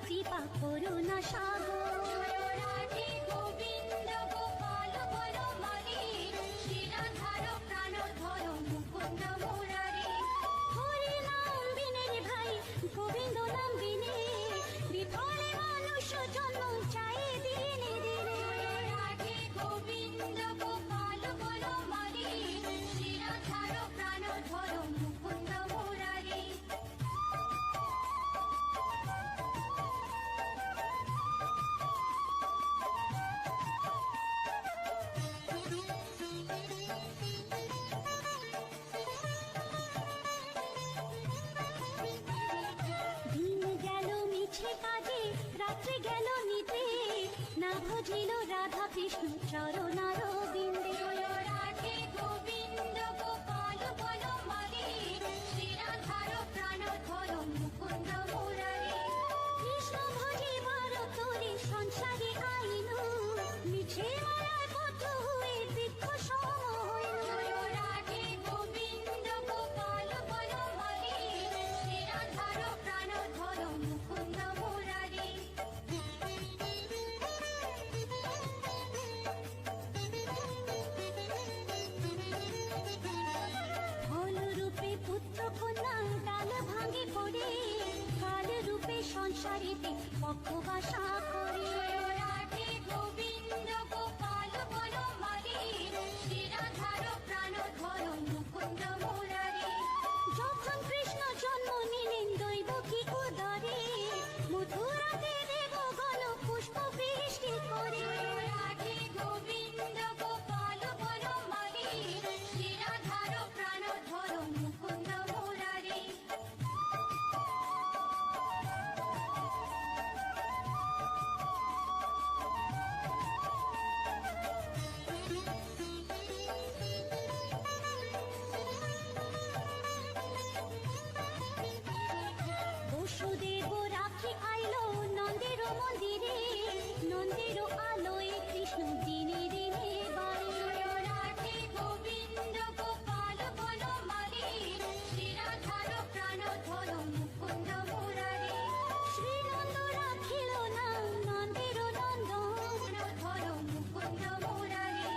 কৃপা করুণা সাগর রাধে গোবিন্দ গোপাল বল মারি শিরাধার প্রাণধর মুকুন্দ মুরারি। হরি নাম বিনে রে ভাই গোবিন্দ নাম বিনে বিফলে মানুষ জন্ম চাই দিনে দিনে। রাধে গোবিন্দ গোপাল বল মারি শিরাধার প্রাণধর মুকুন্দ মুরারি। কাজে রাত্রি গেল নিতে না ভজিল রাধা কৃষ্ণ চরণার বিন্দে। রাধে গোবিন্দ গোপাল বল মারি শিরাধার প্রাণধর মুকুন্দ মুরারি। কৃষ্ণ ভজিবার তোরে সংসারে আইনু মিছে মায়ার পথ হয়ে দীর্ঘ সময় হইল। রাধে গোবিন্দ গোপাল বল মারি শিরাধার প্রাণধর মুকুন্দ মুরারি। ফল রূপে পুত্র কন্যা ডাল ভাঙে পড়ে কাল রূপে সংসারেতে পক্ষবাসা করে। রাধে গোবিন্দ গোপাল বল মারি শিরাধার প্রাণধর মুকুন্দ মুরারি। যখন কৃষ্ণ জন্ম নিলেন দৈব কি উদরে মথুরাতে দেবগণ পুষ্প বৃষ্টি করে। রাধে গোবিন্দ গোপাল বল মারি শিরাধার প্রাণধর মুকুন্দ মুরারি। বসুদেব রাখি আইলো নন্দের মন্দিরে নন্দের আলোয় কৃষ্ণ দিনে দিনে বাড়ে। রাধে গোবিন্দ গোপাল বল মারি শিরাধার প্রাণধর মুকুন্দ মুরারি। শ্রীনন্দ রাখিল না নন্দের নন্দন প্রাণধর মুকুন্দ মুরারি।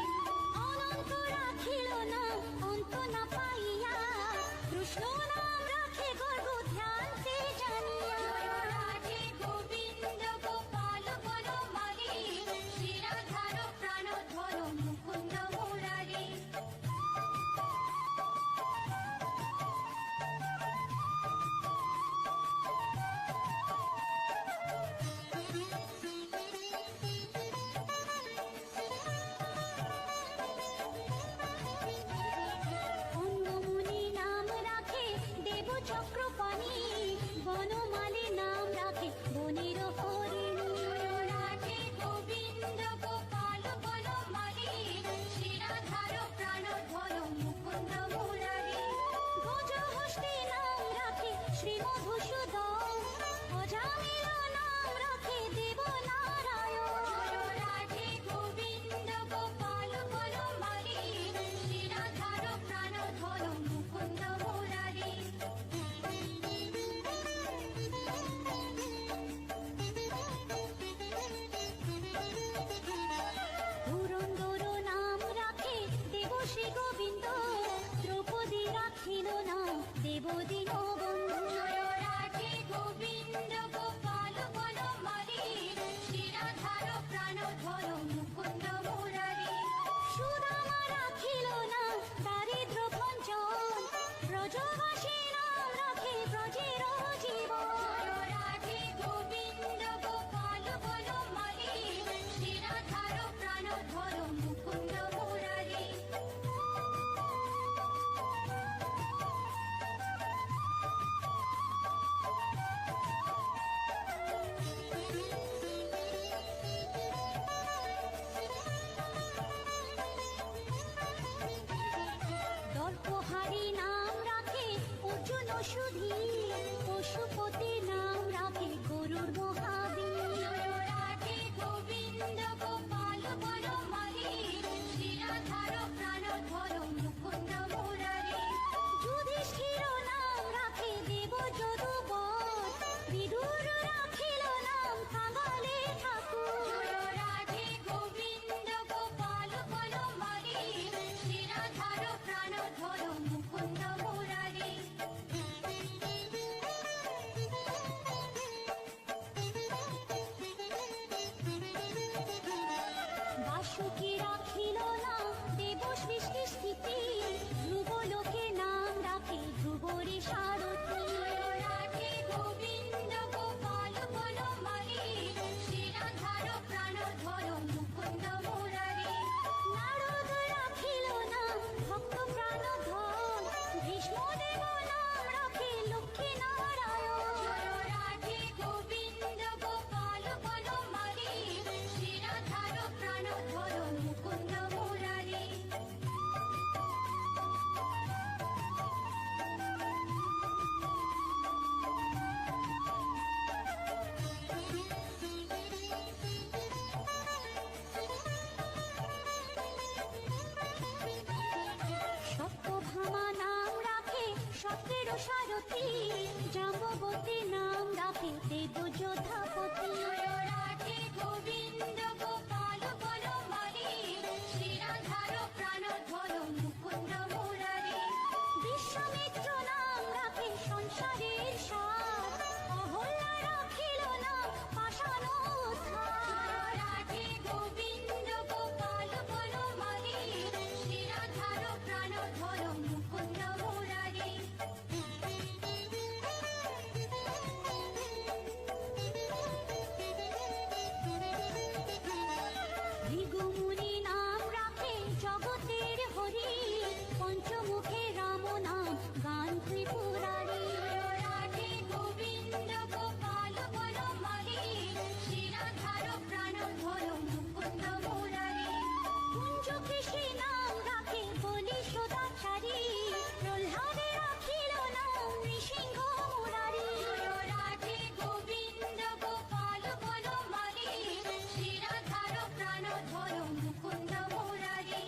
অনন্ত রাখিল না অন্ত না পাইয়া কৃষ্ণ নাম রাখে গর্ব ধ্যানতে জানিয়া। রাধে গোবিন্দ গোপাল বল মারি শিরাধার প্রাণধর মুকুন্দ মুরারি। অঙ্গমুনি নাম রাখে দেব চক্রপাণি বনমালী নাম রাখে বনের হরিণী। রাধে গোবিন্দ গোপাল বল মারি শিরাধার প্রাণধর মুকুন্দ মুরারি। গজহস্তি নাম রাখে শ্রী মধুসূদন অজামিল নাম রাখে দেব নারায়ণ। রাধে গোবিন্দ গোপাল বল মারি শিরাধার প্রাণধর মুকুন্দ মুরারি। ধুরন্ধর নাম রাখে দেব শ্রী গোবিন্দ দ্রৌপদী রাখিল নাম দেব দীনবন্ধু। রাধে গোবিন্দ গোপাল বল মারি শিরাধার প্রাণধর মুকুন্দ মুরারি। সুদামা রাখিল নাম দারিদ্র ভঞ্জন ব্রজবাসী নাম রাখে ব্রজের জীবন। রাধে গোবিন্দ গোপাল বল মারি শিরাধার প্রাণধর মুকুন্দ মুরারি। দর্পহারি নাম রাখে অর্জুন সুধী পশুপতি নাম রাখে গরুর মহাবীর রাধে গোবিন্দ গোপাল বলো মালি শ্রীরাধার প্রাণধর মুকুন্দ মুরারি যুধিষ্ঠির নাম রাখে দেব যদুবর বিদুর রাখিল নাম কাঙালে ঠাকুর রাধে গোবিন্দ গোপাল বলো মালি শ্রীরাধার প্রাণধর মুকুন্দ মুরারি বাসুকি রাখিল নাম দেব সৃষ্টি স্থিতি ধ্রুবলোকে নাম রাখে ধ্রুবরী সারথী রাধে গোবিন্দ গোপাল বলো মালি শ্রীরাধার প্রাণধর মুকুন্দ মুরারি নারদ রাখিল নাম ভক্ত প্রাণধন ভীষ্মদেব নাম রাখে লক্ষ্মী নারায়ণ রাধে গোবিন্দ গোপাল বলো মালি শ্রীরাধার প্রাণধর মুকুন্দ মুরারি সত্যভামা নাম রাখে সত্যের সারথী জাম্ববতী নাম রাখে দেব যোধাপতি রাধে গোবিন্দ গোপাল বলো মালি শ্রীরাধার প্রাণধর মুকুন্দ মুরারি বিশ্বামিত্র নাম রাখে সংসারের সার অহল্যা রাখিল নাম পাষাণ উদ্ধার রাধে গোবিন্দ গোপাল বলো মালি শ্রীরাধার প্রাণধর মুকুন্দ মুরারি ভৃগুমুনি নাম রাখে জগতের হরি পঞ্চমুখে রাম নাম গান ত্রিপুরারি রাধে গোবিন্দ গোপাল বলো মালি শ্রীরাধার প্রাণধর মুকুন্দ মুরারি কুঞ্জকেশী নাম রাখে বলি সদাচারী প্রহ্লাদে রাখিল নাম নৃসিংহ মুরারি রাধে গোবিন্দ গোপাল বলো মালি শ্রীরাধার প্রাণধর মুকুন্দ মুরারি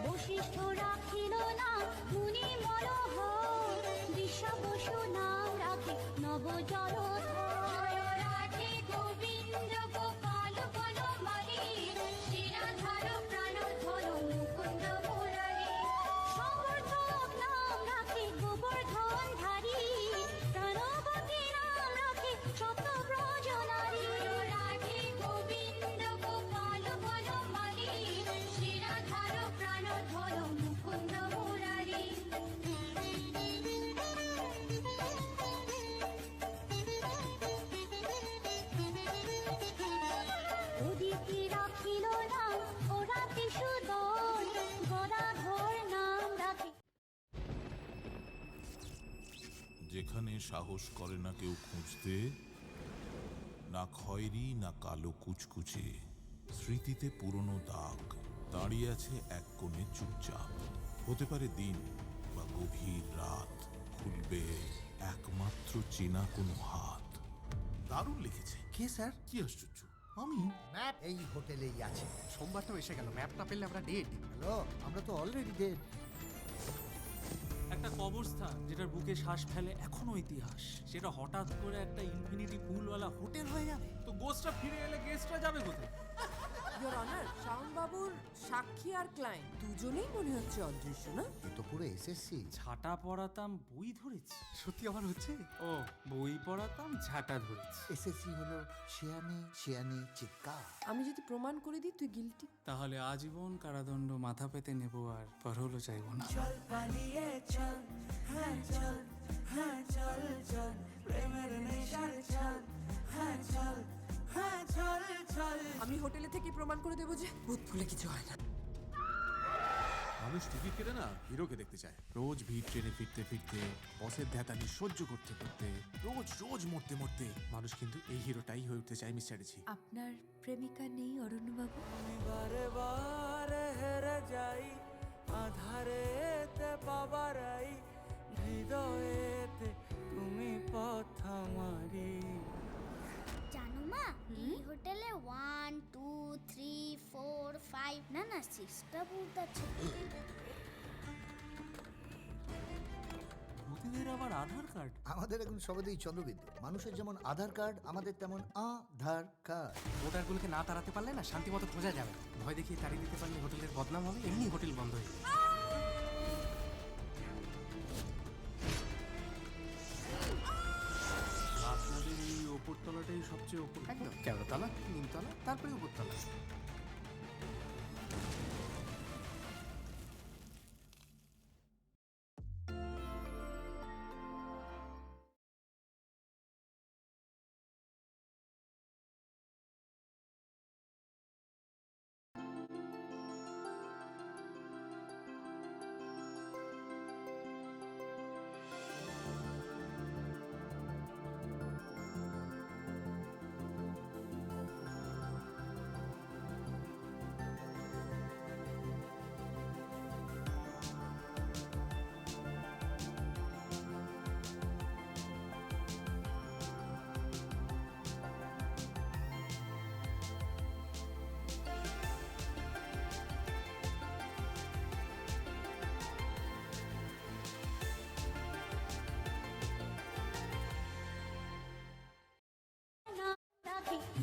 বশিষ্ঠ রাখিল নাম মুনি মনোহর বিশ্বা বসু নাম রাখে নব জলধর রাধে গোবিন্দ গোপাল বলো মালি শ্রীরাধার প্রাণধর মুকুন্দ মুরারি সমর্থক নাম রাখে গোবর্ধন ধারী প্রাণবতী নাম রাখে শতব্রজ নারী রাধে গোবিন্দ গোপাল বলো মালি শ্রীরাধার প্রাণধর মুকুন্দ মুরারি উদিতি রাখিল নাম ওরাতি সুদল গদাধর নাম রাখে যেখানে সাহস করে না কেউ খুঁজতে, না খয়েরি না কালো কুচকুচে, স্মৃতিতে পুরনো দাগ দাঁড়িয়ে আছে এক কোণে চুপচাপ। হতে পারে দিন বা গভীর রাত, খুলবে একমাত্র চেনা কোনো হাত। দারুণ লিখেছে। কে স্যার? কি আশ্চর্য, আমি ম্যাপ এই হোটেলেই আছে। সোমবার তো এসে গেল, ম্যাপ না পেলে আমরা ডেট। হ্যালো, আমরা তো অলরেডি ডেড। একটা কবরস্থান যেটার বুকে শ্বাস ফেলে এখনো ইতিহাস, সেটা হঠাৎ করে একটা ইনফিনিটি পুলওয়ালা হোটেল হয়ে যাবে। তো গোস্টটা ফিরে এলে গেস্টরা যাবে কোথায়? ইয়োর অনার, শাওনবাবুর সাক্ষী আর ক্লায়েন্ট দুজনেই মনে হচ্ছে অদৃশ্য, না? এ তো পুরো এসএসসি। ঝাঁটা পড়াতাম বই ধরেছি। সত্যি আবার হচ্ছে? ও, বই পড়াতাম ঝাঁটা ধরেছি। এসএসসি হলো শিয়ানে শিয়ানে চিক্কা। আমি যদি প্রমাণ করে দিই তুই গিলটি, তাহলে আজীবন কারাদণ্ড মাথা পেতে নেব, আর পারহলো চাইবো না। চল পালিয়ে চল, হ্যাঁ চল, হ্যাঁ চল চল, প্রেমের নেশার চল, হ্যাঁ চল, হ্যাঁ চল চল। আমি হোটেলে থেকে প্রমাণ করে দেবো যে ভূত ভুলে কিছু হয় না। মানুষ টিকিট কেটে না হিরোকে দেখতে চায়। রোজ ভিড় ট্রেনে ফিরতে ফিরতে, বসের ধ্যাতানি সহ্য করতে করতে, রোজ রোজ মরতে মরতে মানুষ কিন্তু এই হিরোটাই হয়ে উঠতে চায় মিস্টার জি। আপনার প্রেমিকা নেই অরণ্যবাবু? আমি বারে বারে হেরে যাই, আধারেতে পাবারাই, হৃদয়েতে তুমি পথ আমারি। জানো মা, এই হোটেলে 1 2 3 4 5 না 6টা ভূত আছে। ভূতিদের আবার আধার কার্ড? আমাদের এখন সবেতেই চন্দ্রবিন্দু। মানুষের যেমন আধার কার্ড, আমাদের তেমন আধার কার্ড। ভোটারগুলোকে না তাড়াতে পারলে না শান্তি মতো খোঁজা যাবে না। ভয় দেখিয়ে তাড়িয়ে দিতে পারলে হোটেলের বদনাম হবে, এমনি হোটেল বন্ধ হয়ে যাবে। আপনাদের এই ওপরতলাটাই সবচেয়ে ওপর। একদম কেওড়াতলা, নিমতলা, তারপরে উপরতলা।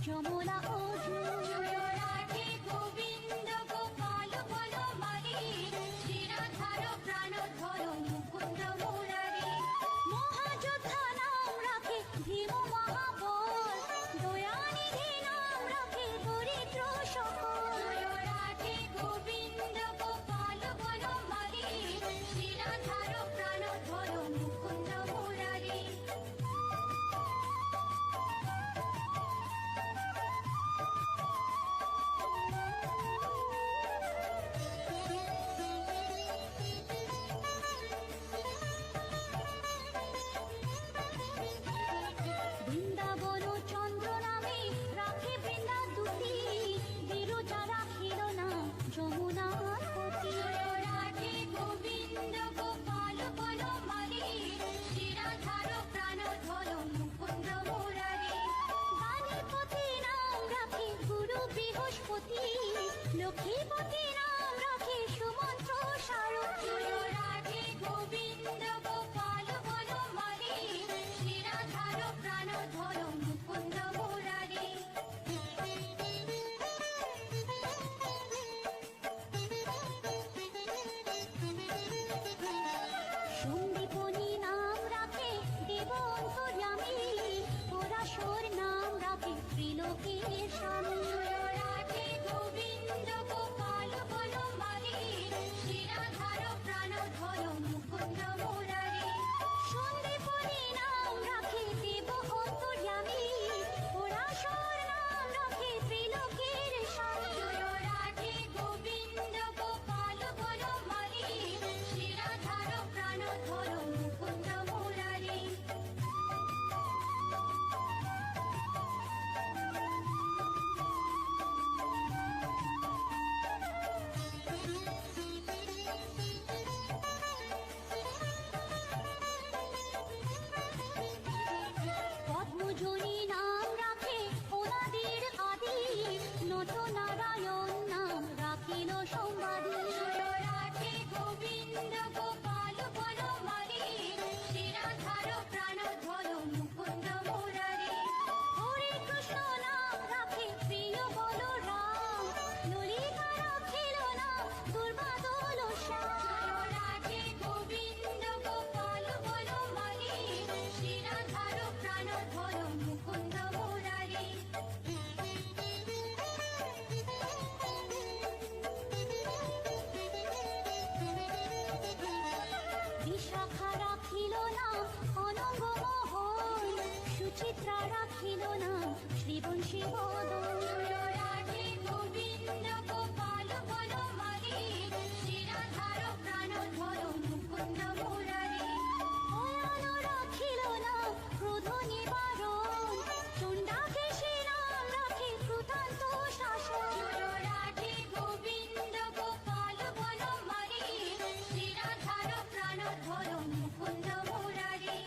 যমুনা ও রাধে গোবিন্দ গোপাল বনমালী, শ্রীরাধার প্রাণধর মুকুন্দ মুরারি। মহাযোদ্ধা নাম রাখে ভীম মহাবল, দয়ানিধি নাম রাখে দরিদ্র সকল। রাধে গোবিন্দ গোপাল বনমালী, শ্রীরাধার প্রাণধর মুকুন্দ মুরারি। বৃন্দাবন চন্দ্র নামে রাখে বৃন্দা দুটি, বিরজা রাখিল না যমুনার পতি। রাধে গোবিন্দ গোপাল বনমালী, শ্রীরাধার প্রাণধর মুকুন্দ মুরারি। বাণীপতি নাম রাখে গুরু বৃহস্পতি, লক্ষ্মীপতি নাম রাখে সুমন্ত্র সারথি। রাধে গোবিন্দ গোপাল বনমালী, শ্রীরাধার প্রাণধর মুকুন্দ মুরারি। সন্দীপনী নাম রাখে দেব অন্তর্যামী, পরাশর নাম রাখে ত্রিলোকের স্বামী। রাধে গোবিন্দ গোপাল বনমালী, শ্রীরাধার প্রাণধর মুকুন্দ মুরারি। সন্দীপনী নাম রাখে দেব অন্তর্যামী, পরাশর নাম রাখে ত্রিলোকের স্বামী। রাধে গোবিন্দ গোপাল বনমালী, শ্রীরাধার প্রাণধর মুকুন্দ মুরারি। পদ্মজনী নাম রাখে ওনাদের আদি, নত নারায়ণ নাম রাখিল সম্বাদী। রাধে গোবিন্দ গোপাল বনমালী, শ্রীরাধার প্রাণধর মুকুন্দ মুরারি। হরে কৃষ্ণ নাম রাখে প্রিয় বলরাম, ললিতা রাখিল নাম দুর্বাদল শ্যাম। রাধে গোবিন্দ গোপাল বনমালী, শ্রীরাধার প্রাণধর মুকুন্দ মুরারি। বিশাখা রাখিল নাম অনঙ্গ মোহন, সুচিত্রা রাখিল নাম শ্রীবংশী বদন। রাধে গোবিন্দ গোপাল বনমালী, শ্রীরাধার প্রাণধর মুকুন্দ মুরারি।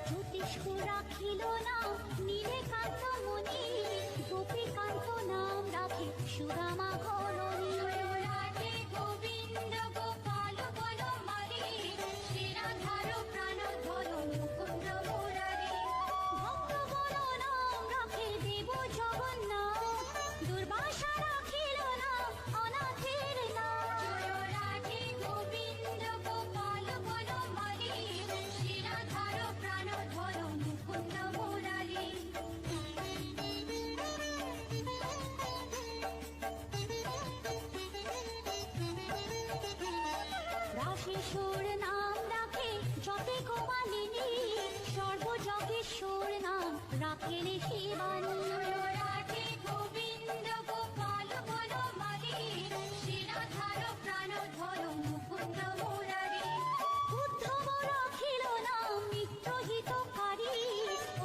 জ্যোতিষ্ক রাখিল নাম নীলকান্ত মণি, গোপীকান্ত নাম রাখে সুদামা ঘরণী। রাধে গোবিন্দ গোপাল বনমালী, শ্রীরাধার প্রাণধর মুকুন্দ মুরারি। ভক্তগণ নাম রাখে দেব জগন্নাথ, দুর্বাসা রাখিল নাম অনাথের নাম। রাধে গোবিন্দ গোপাল বনমালী, শ্রীরাধার প্রাণধর মুকুন্দ মুরারি। রাশেশ্বর নাম রাখে যতে গোমালিনী, সর্বজগেশ্বর নাম রাখেলে শিবানী। রাধে গোবিন্দ গোপাল বনমালী, শ্রীরাধার প্রাণধর মুকুন্দ মুরারি। উদ্ধব রাখিল নাম নিত্যহিতকারী,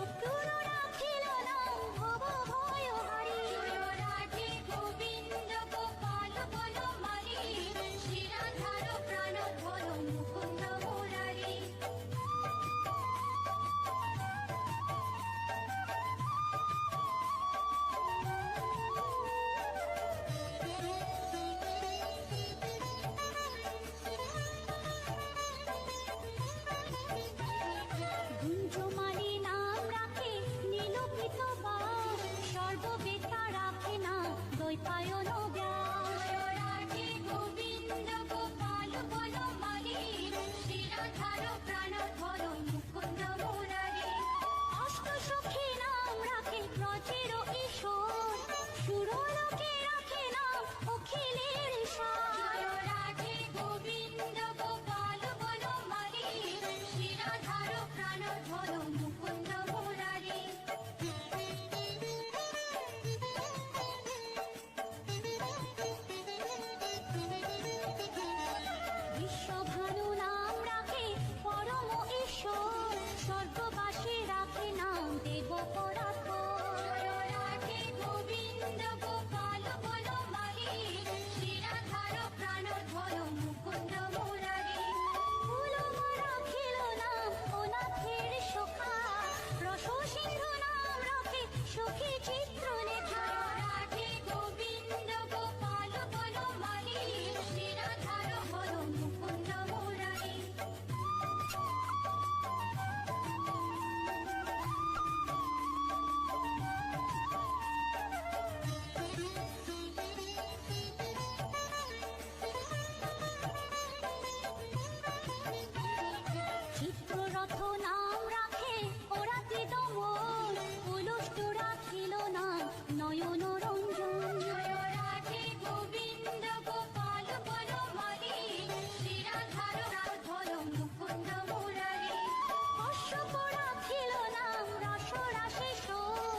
অক্রূর রাখিল নাম ভব ভয়হারী। রাধে গোবিন্দ গোপাল বনমালী, শ্রীরাধার প্রাণধর মুকুন্দ মুরারি। গুঞ্জমালী নাম রাখে নীলপিত বাস, সর্ববেতা রাখে নাম দ্বৈপায়ন ব্যাস। রাধে গোবিন্দ গোপাল বনমালী, শ্রীরাধার প্রাণধর মুকুন্দ মুরারি। অষ্টসখী নাম রাখে ব্রজের ঈশ্বর, সুরলোকে রাখে নাম অখিলের সার। রাধে গোবিন্দ গোপাল বনমালী, শ্রীরাধার প্রাণধর মুকুন্দ মুরারি। বিশ্বভানু নাম রাখে পরম ঈশ্বর, স্বর্গবাসী রাখে নাম দেব পরাৎপর। রাধে গোবিন্দ গোপাল বনমালী, শ্রীরাধার প্রাণধর মুকুন্দ মুরারি। ফুলম রাখিল নাম অনাথের সখা, রসসিন্ধু নাম রাখে সখী চিত্রলেখা। রাধে গোবিন্দ গোপাল বনমালী, শ্রীরাধার হর মুকুন্দ মুরারি। চিত্ররথ নাম রাখে ওরাতি দমন, পুলুষ্ট রাখিল নাম নয়ন রঞ্জন। রাধে গোবিন্দ গোপাল বনমালী, শ্রীরাধার প্রাণধর মুকুন্দ মুরারি। কশ্যপ রাখিল নাম রাস রাশেশ্বর,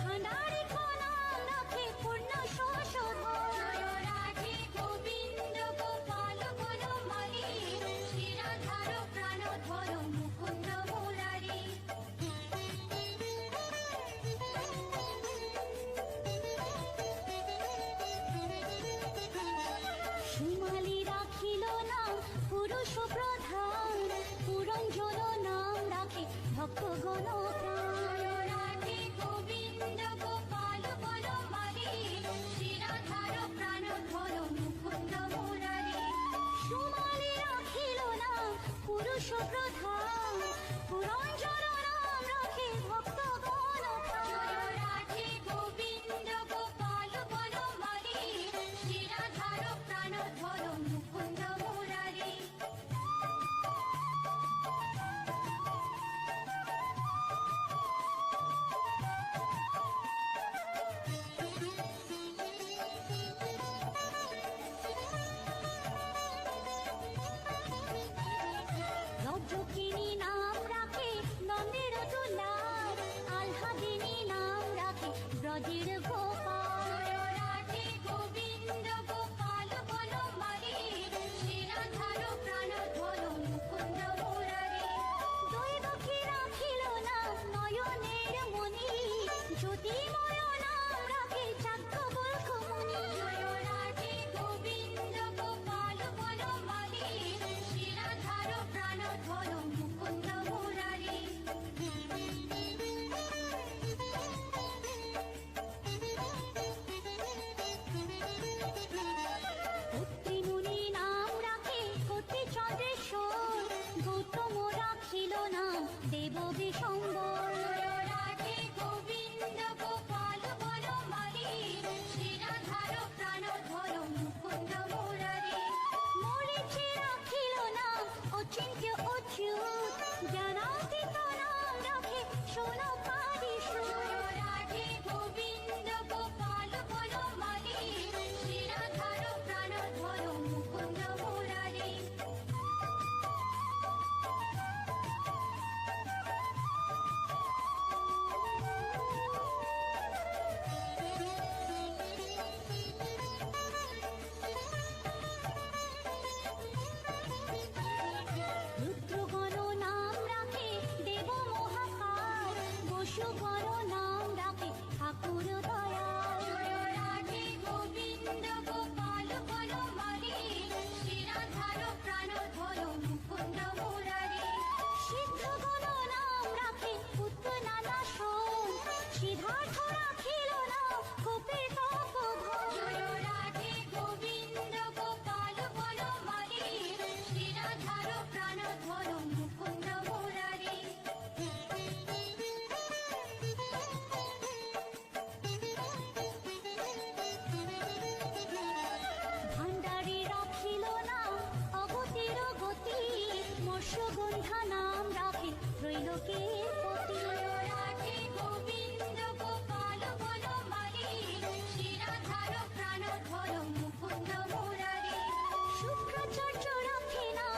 ভাণ্ডারিক নাম রাখে পূর্ণ শোষধর। রাধে গোবিন্দ গোপাল বনমালী, শ্রীরাধার প্রাণধর মুকুন্দ মুরারি। সুমালি রাখিল নাম পুরুষ প্রধান, পুরঞ্জন নাম রাখে ভক্তগণ প্রাণ। রাধে গোবিন্দ গোপাল বনমালী, শ্রীরাধার প্রাণধর মুকুন্দ মুরারি। সুমালি রাখিল নাম পুরুষ প্রধান, পুরঞ্জন নাম রাখে ভক্তগণ প্রাণ। রাধে গোবিন্দ গোপাল বনমালী, শ্রীরাধার প্রাণধর মুকুন্দ মুরারি। রজ্জু গৌতম রাখিল না দেব বিশম্বর রাধে গোবিন্দ গোপাল বনমালী শ্রীরাধার প্রাণধর মুকুন্দ মুরারি মরিচে রাখিল না অচিন্ত্য অচ্যুত জ্ঞানাতীত নাম রাখে শোনো পারিষদ রাধে গোবিন্দ গোপাল বনমালী শ্রীরাধার প্রাণধর মুকুন্দ মুরারি রুদ্রগণ নাম রাখে দেব মহাকাল বসুগণ নাম রাখে ঠাকুর দয়াল রাধে গোবিন্দ গোপাল বনমালী শ্রীরাধার প্রাণধর মুকুন্দ মুরারি সিদ্ধগণ নাম রাখে পুত্তনানা সোম সিদ্ধার্থ রাখিল না কোপের তপোধন রাধে গোবিন্দ গোপাল বনমালী শ্রীরাধার প্রাণধর মুকুন্দ মুরারি ভান্ডারী রাখিল না অগতির গতি মৎস্যগন্ধা নাম রাখে ত্রৈলোকের পতি রাধে গোবিন্দ গোপাল বনমালী শ্রীরাধার প্রাণধর মুকুন্দ মুরারি শুক্রাচার্য রাখে না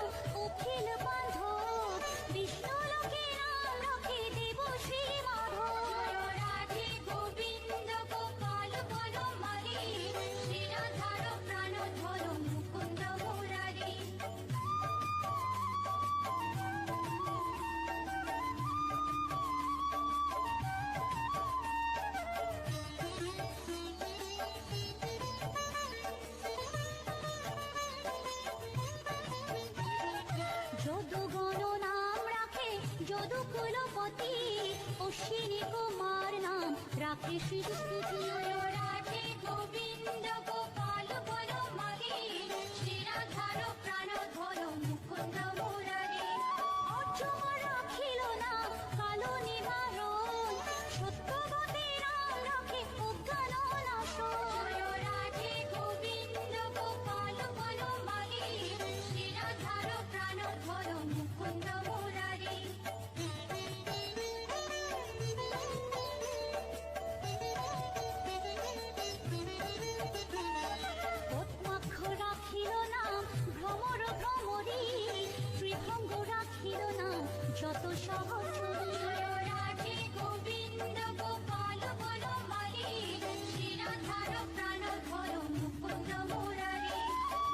অখিল বান্ধব বিষ্ণুলোকে নাম রাখে দেব শ্রী মাধব রাধে গোবিন্দ গোপাল বনমালী শ্রীরাধার প্রাণধর মুকুন্দ মুরারি যদুগণ নাম রাখে যদুকুলপতি অশ্বিনী কুমার নাম রাখে শ্রীস্তুতি রাধে গোবিন্দ গোপাল বনমালী শ্রীরাধার প্রাণধর মুকুন্দ মুরারি অর্জুন রাখিল না কালো নিবারণ সত্যবতী নাম রাখে অজ্ঞান নাশন রাধে গোবিন্দ গোপাল বনমালী শ্রীরাধার প্রাণধর মুকুন্দ মুরারি পদ্মাক্ষ রাখিল না ভ্রমর ভ্রমরী ত্রিভঙ্গ রাখিল না যত সহচরী রাধে গোবিন্দ গোপাল বনমালী শ্রীরাধার প্রাণধর মুকুন্দ মুরারি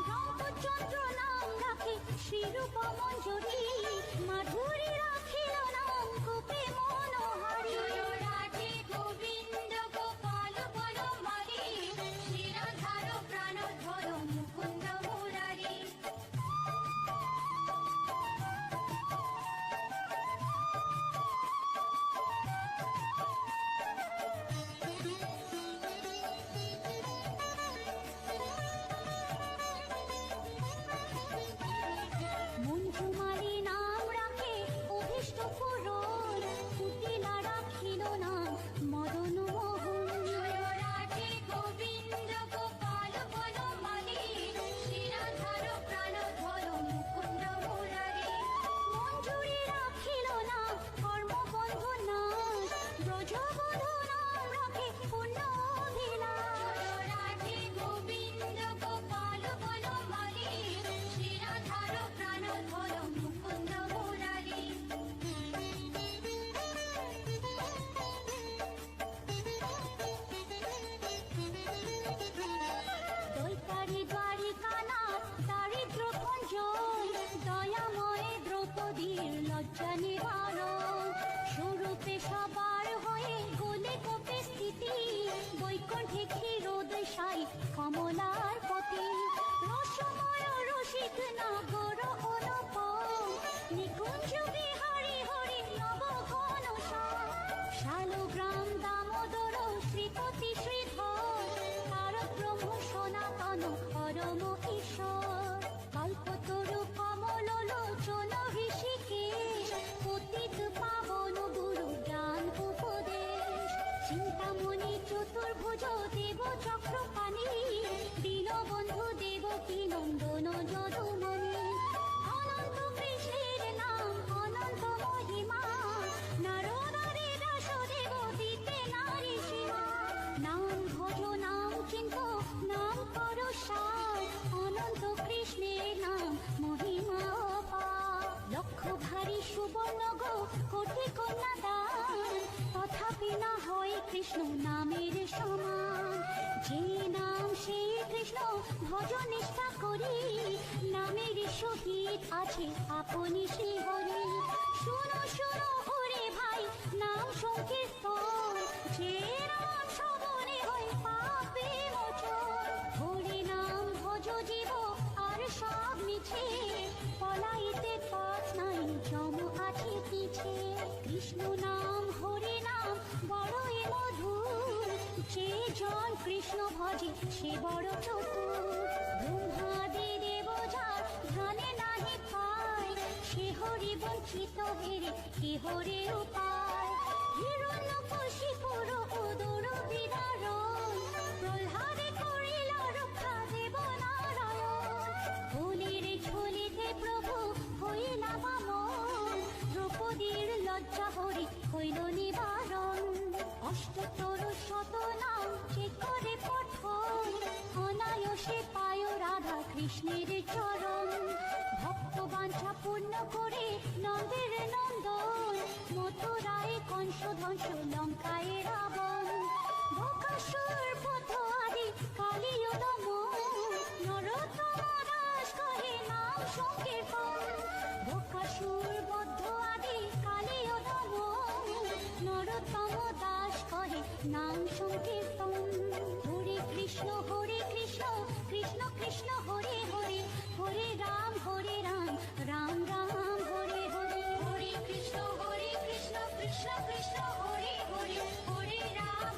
রামচন্দ্র নাম রাখে শ্রীরূপ মঞ্জুরি মাধুরী রাখিল নাম গোপে মনোহারী রাধে গোবিন্দ গোপাল বনমালী শ্রীরাধার প্রাণধর মুকুন্দ মুরারি মঞ্জুমালী নাম রাখে অভীষ্ট পূরণ পুতিলা রাখিল নাম মদন মোহন রাধে গোবিন্দ গোপাল বনমালী শ্রীরাধার প্রাণধর মুকুন্দ মুরারি মঞ্জুরি রাখিল নাম কর্মবন্ধু নাম ব্রজবধূ নাম রাখে পূর্ণ অভিলাষ রাধে গোবিন্দ গোপাল বনমালী শ্রীরাধার প্রাণধর মুকুন্দ মুরারি দৈতারি দ্বারিকা নাথ দারিদ্র ভঞ্জন দয়াময় দ্রৌপদীর লজ্জা নিবারণ স্বরূপে সবার হয়ে গোলে কোপে স্থিতি বৈকুণ্ঠে ক্ষীরোদশাই কমলার পতি রসময় রসিক নাগর অনুপম নিকুঞ্জ বিহারী হরি নব ঘন শালগ্রাম দামোদর শ্রীপতি শ্রীধর তারক ব্রহ্ম সনাতন পরম ঈশ্বর কল্পতরু কমল লোচন ঋষি আছে আপনি শ্রী হরি। শুনো শুনো হরে ভাই নাম সংকীর্তন, যে নাম শ্রবণে হয় পাপে মোচন। হরি নাম ভজ জীব আর সব মিছে, পলাইতে পথ নাই জম আছে পিছে। কৃষ্ণ নাম হরি নাম বড়ই মধুর, যে জন কৃষ্ণ ভজে সে বড় চতুর। ব্রহ্মাদি দেব যার ধ্যানে নাহি পায়, সে হরি বঞ্চিত হেরে কি হরে উপায়। হিরণ্যকশিপুর উদর বিদারণ, প্রহ্লাদে করিল রক্ষা দেব নারায়ণ। ফুলের ঝুলিতে প্রভু হইলা বামন, দ্রৌপদীর লজ্জা হরি হইল নিবারণ। অষ্টতর শত নাম যে করে পঠন, অনায়াসে পায় রাধা কৃষ্ণের চরণ। ভক্ত বাঞ্ছা পূর্ণ করে নন্দের নন্দন, মথুরায় কংস ধ্বংস লঙ্কায় রাবণ। বকাসুর বধ আদি কালীয় দমন, নরোত্তম দাস কহে নাম সংকীর্তন। বকাসুর বধ আদি কালীয় দমন, নরোত্তম দাস কহে নাম সংকীর্তন। হরে কৃষ্ণ কৃষ্ণ কৃষ্ণ হরে হরে, হরে রাম রাম রাম হরে হরে। হরে কৃষ্ণ কৃষ্ণ কৃষ্ণ হরে হরে, হরে রাম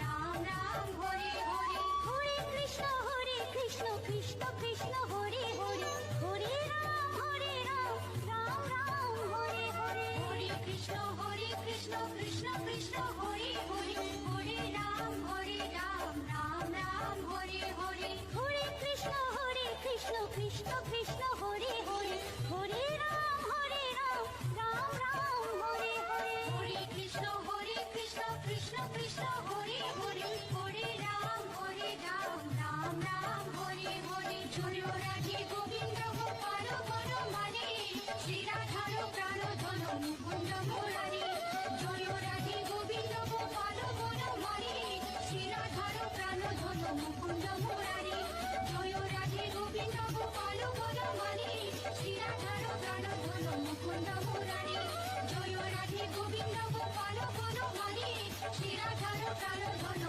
রাম রাম হরে হরে। হরে কৃষ্ণ কৃষ্ণ কৃষ্ণ হরে হরে, হরে রাম রাম রাম হরে হরে। হরে কৃষ্ণ কৃষ্ণ কৃষ্ণ হরে হরে, হরে রাম রাম রাম হরে হরে। হরে কৃষ্ণ কৃষ্ণ কৃষ্ণ হরে হরে, হরে রাম রাম রাম হরে হরে। হরে কৃষ্ণ কৃষ্ণ কৃষ্ণ হরে হরে, হরে রাম রাম রাম হরে হরে। জয় রাধে গোবিন্দ গোপাল বনমালী, শ্রী রাধার প্রাণ ধন মুকুন্দ মুরারি। জয় রাধে গোবিন্দ গোপাল বনমালী, শ্রী রাধার প্রাণ ধন মুকুন্দ মুরারি। জয় রাধে গোবিন্দ গোপাল বনমালী, শ্রী রাধার প্রাণ ধন মুকুন্দ মুরারি। জয় রাধে গোবিন্দ গোপাল বনমালী, শ্রী রাধার প্রাণ ধন